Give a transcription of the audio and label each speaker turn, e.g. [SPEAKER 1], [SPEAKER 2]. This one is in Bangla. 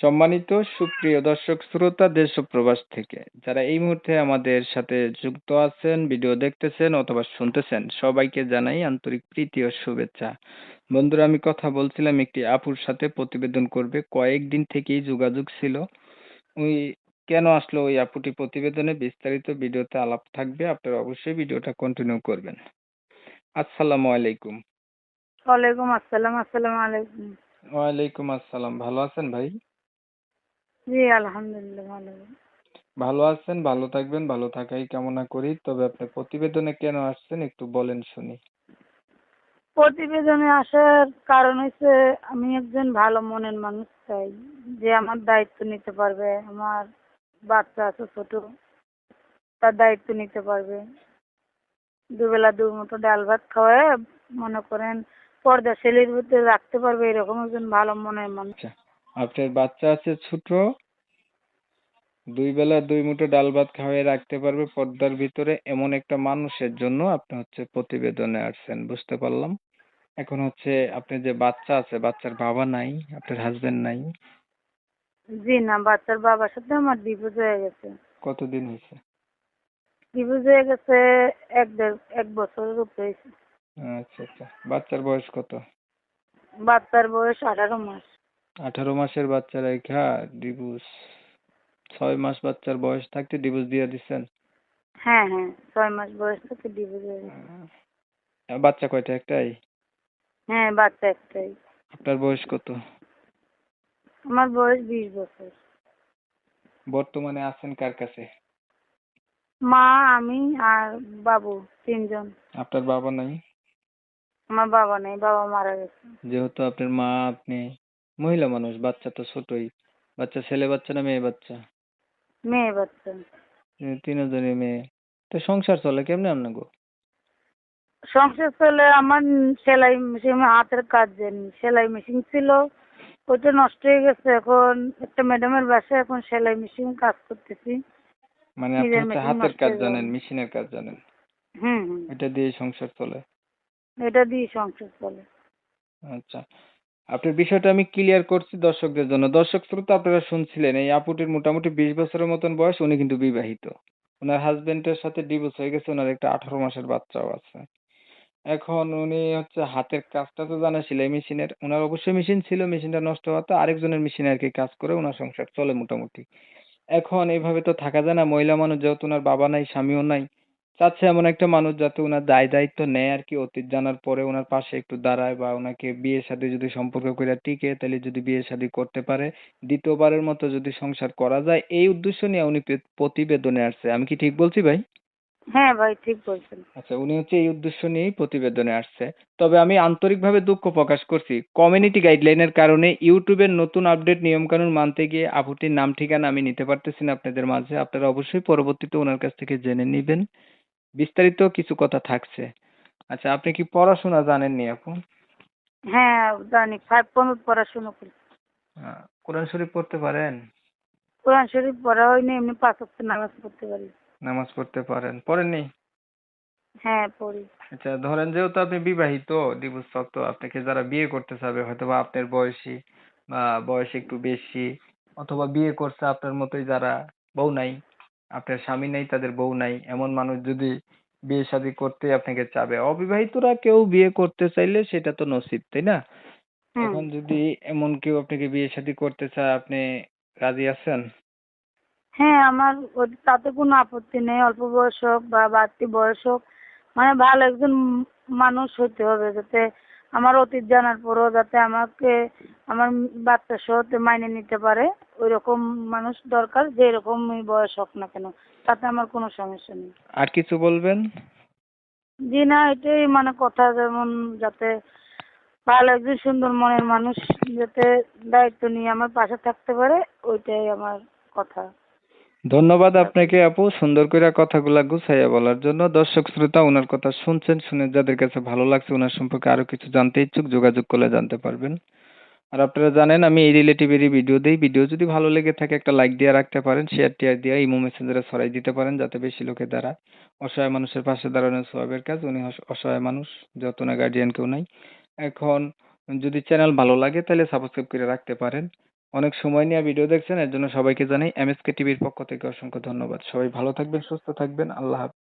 [SPEAKER 1] সম্মানিত সুপ্রিয় দর্শক শ্রোতা দেশ ও প্রবাস থেকে যারা এই মুহূর্তে আমাদের সাথে যুক্ত আছেন, ভিডিও দেখতেছেন অথবা শুনতেছেন, সবাইকে জানাই আন্তরিক প্রীতি ও শুভেচ্ছা। বন্ধুরা, আমি কথা বলছিলাম একটি আপুর সাথে, প্রতিবেদন করবে, কয়েকদিন থেকেই যোগাযোগ ছিল। ওই কেন আসলো ওই আপুটি প্রতিবেদনে বিস্তারিত ভিডিওতে আলাপ থাকবে, আপনারা অবশ্যই ভিডিওটা কন্টিনিউ করবেন। আসসালামু আলাইকুম।
[SPEAKER 2] ওয়ালাইকুম আসসালাম। আসসালামু আলাইকুম।
[SPEAKER 1] ওয়ালাইকুম আসসালাম। ভালো আছেন ভাই?
[SPEAKER 2] জি আলহামদুলিল্লাহ ভালো।
[SPEAKER 1] ভালো আছেন, ভালো থাকবেন, ভালো থাকাই কামনা করি। তবে আপনি প্রতিবেদনে কেন আসছেন একটু বলেন শুনি।
[SPEAKER 2] প্রতিবেদনে আসার কারণ হচ্ছে আমি একজন ভালো মনের মানুষ চাই, যে আমার দায়িত্ব নিতে পারবে। আমার বাচ্চা আছে ছোট, তার দায়িত্ব নিতে পারবে। দুবেলা দুমুঠো ডাল ভাত খাওয়ায় মনে করেন পর্দাশালীর ভিতরে রাখতে পারবে, এরকম একজন ভালো মনের মানুষ।
[SPEAKER 1] আচ্ছা, আপনার বাচ্চা আছে ছোট, দুই বেলা দুই মুঠো ডাল ভাত খাওয়াই রাখতে পারবে পর্দার ভিতরে, এমন একটা মানুষের জন্য আপনি প্রতিবেদনে আসছেন, বুঝতে পারলাম। এখন আপনার যে বাচ্চা আছে, বাচ্চার বাবা নাই, আপনার হাজবেন্ড নাই?
[SPEAKER 2] জি না, বাচ্চার বাবার সাথে আমার ডিভোর্স হয়ে গেছে।
[SPEAKER 1] কতদিন হয়েছে?
[SPEAKER 2] ডিভোর্স হয়ে গেছে এক বছরের উপরে হয়েছে।
[SPEAKER 1] আচ্ছা আচ্ছা, বাচ্চার বয়স কত?
[SPEAKER 2] বাচ্চার বয়স 18 মাস।
[SPEAKER 1] 18 মাসের বাচ্চা রেখা ডিভোর্স? 6 মাস বাচ্চার বয়স থাকতে ডিভোর্স দিয়ে দিচ্ছেন?
[SPEAKER 2] হ্যাঁ হ্যাঁ, 6 মাস বয়স থেকে ডিভোর্স হয়ে গেছে।
[SPEAKER 1] বাচ্চা কয়টা? একটাই?
[SPEAKER 2] হ্যাঁ, বাচ্চা একটাই।
[SPEAKER 1] আপনার বয়স কত?
[SPEAKER 2] আমার বয়স 20 বছর।
[SPEAKER 1] বর্তমানে আছেন কার কাছে?
[SPEAKER 2] মা, আমি আর বাবু, 3 জন।
[SPEAKER 1] আপনার বাবা নাই?
[SPEAKER 2] আমার বাবা নেই, বাবা মারা গেছে।
[SPEAKER 1] যেহেতু আপনার মা, আপনি মহিলা মানুষ, বাচ্চা তো ছোটই। বাচ্চা ছেলে বাচ্চা না মেয়ে বাচ্চা?
[SPEAKER 2] মেয়ে বাচ্চা।
[SPEAKER 1] তিনজনই মেয়ে। তো সংসার চলে কেমনে আপনার গো?
[SPEAKER 2] সংসার চলে আমার সেলাই মেশিন, হাতের কাজ জানি। সেলাই মেশিন ছিল, ওইটা নষ্ট হয়ে গেছে। এখন একটা ম্যাডামের বাসায় এখন সেলাই মেশিন কাজ করতেছি।
[SPEAKER 1] মানে আপনি
[SPEAKER 2] নিজের মেশিন
[SPEAKER 1] হাতের
[SPEAKER 2] নষ্ট
[SPEAKER 1] কাজ
[SPEAKER 2] হয়ে
[SPEAKER 1] জানেন,
[SPEAKER 2] যাওয়ার।
[SPEAKER 1] মেশিনের কাজ জানেন,
[SPEAKER 2] হুম হুম,
[SPEAKER 1] এটা দিয়ে সংসার চলে?
[SPEAKER 2] এটা দিয়ে সংসার চলে।
[SPEAKER 1] আচ্ছা, আপনার বিষয়টা আমি ক্লিয়ার করছি দর্শকদের জন্য। দর্শক শ্রোতা, আপনারা শুনছিলেন এই আপুটির মোটামুটি 20 বছরের মতন বয়স, উনি কিন্তু বিবাহিত। ওনার হাজবেন্ডের সাথে ডিভোর্স হয়ে গেছে, ওনার একটা 18 মাসের বাচ্চাও আছে। এখন উনি হাতের কাজটা তো জানে, সেলাই মেশিনের। ওনার অবশ্যই মেশিন ছিল, মেশিনটা নষ্ট হওয়াতে আরেকজনের মেশিনে আর কি কাজ করে ওনার সংসার চলে মোটামুটি। এখন এইভাবে তো থাকা যায় না, মহিলা মানুষ যেহেতু, ওনার বাবা নাই, স্বামীও নাই, চাচ্ছে এমন একটা মানুষ যাতে ওনার দায় দায়িত্ব নেয় আর কি, অতীত জানার পরে ওনার পাশে একটু দাঁড়ায়, বা ওনাকে বিয়ে শাদী যদি সম্পর্ক করে টিকে, তাহলে যদি বিয়ে শাদী করতে পারে, দ্বিতীয়বারের মতো যদি সংসার করা যায়, এই উদ্দেশ্য নিয়ে উনি প্রতিবেদনে আসছে। আমি কি ঠিক বলছি ভাই?
[SPEAKER 2] হ্যাঁ ভাই, ঠিক বলছেন।
[SPEAKER 1] আচ্ছা, উনি এই উদ্দেশ্য নিয়েই প্রতিবেদনে আসছে। তবে আমি আন্তরিকভাবে দুঃখ প্রকাশ করছি, কমিউনিটি গাইডলাইনের কারণে ইউটিউবের নতুন আপডেট নিয়ম কানুন মানতে গিয়ে আপুটির নাম ঠিকানা আমি নিতে পারতেছি না আপনাদের মাঝে। আপনারা অবশ্যই পরবর্তীতে ওনার কাছ থেকে জেনে নিবেন, বিস্তারিত কিছু কথা থাকছে। আচ্ছা, আপনি কি পড়াশোনা জানেননি আপু?
[SPEAKER 2] হ্যাঁ জানি, 5 পর্যন্ত পড়াশোনা করি।
[SPEAKER 1] কোরআন শরীফ পড়তে পারেন?
[SPEAKER 2] কোরআন শরীফ পড়া হয়নি, এমনি 5 ওয়াক্ত নামাজ পড়তে পারি।
[SPEAKER 1] নামাজ পড়তে পারেন, পড়েননি?
[SPEAKER 2] হ্যাঁ পড়ি।
[SPEAKER 1] আচ্ছা, ধরেন যেহেতু আপনি বিবাহিত, ডিভোর্সপ্রাপ্ত, আপনাকে যারা বিয়ে করতে চাবে, হয়তোবা আপনার বয়সী বা বয়স একটু বেশি, অথবা বিয়ে করছে আপনার মতোই যারা, বউ নাই, আপনার স্বামী নাই, তাদের বউ নাই, এমন মানুষ যদি বিয়ে শাদী করতে আপনাকে চাবে, অবিবাহিতরা কেউ বিয়ে করতে চাইলে সেটা তো নসিব, তাই না?
[SPEAKER 2] হুম।
[SPEAKER 1] এখন যদি এমন কেউ আপনাকে বিয়ে শাদী করতে চায়, আপনি রাজি আছেন?
[SPEAKER 2] হ্যাঁ, আমার তাতে কোনো আপত্তি নেই। অল্প বয়স হোক বা বাড়তি বয়স হোক, মানে ভালো একজন মানুষ হতে হবে, যাতে আমার অতীত জানার পরেও যাতে আমাকে আমার বাচ্চা সহ মাইনে নিতে পারে। ওই রকম মানুষ দরকার, যে এরকমই বয়স হোক না কেন, তাতে আমার কোনো সমস্যা নেই।
[SPEAKER 1] আর কিছু বলবেন?
[SPEAKER 2] জি না, এটাই মানে কথা, যেমন যাতে ভালো একজন সুন্দর মনের মানুষ যাতে দায়িত্ব নিয়ে আমার পাশে থাকতে পারে, ওইটাই আমার কথা।
[SPEAKER 1] ধন্যবাদ আপনাকে আপু, সুন্দর করে কথাগুলা গুছাইয়া বলার জন্য। দর্শক শ্রোতা, ওনার কথা শুনছেন, শুনে যাদের কাছে ভালো লাগছে, ওনার সম্পর্কে আরো কিছু জানতে ইচ্ছুক, যোগাযোগ করলে জানতে পারবেন। আর আপনারা জানেন আমি এই রিলেটিভেরই ভিডিও দেই। ভিডিও যদি ভালো লেগে থাকে একটা লাইক দিয়ে রাখতে পারেন, শেয়ার টিয়ার দিয়ে ইমো মেসেঞ্জারে ছড়াই দিতে পারেন, যাতে বেশি লোকে দাঁড়ায়। অসহায় মানুষের পাশে দাঁড়ানো সওয়াবের কাজ। উনি অসহায় মানুষ, যত না গার্ডিয়ান কেউ নাই। এখন যদি চ্যানেল ভালো লাগে তাহলে সাবস্ক্রাইব করে রাখতে পারেন। অনেক সময় নিয়ে ভিডিও দেখছেন, এর জন্য সবাইকে জানাই এমএসকে টিভির পক্ষ থেকে অসংখ্য ধন্যবাদ। সবাই ভালো থাকবেন, সুস্থ থাকবেন। আল্লাহ হাফেজ।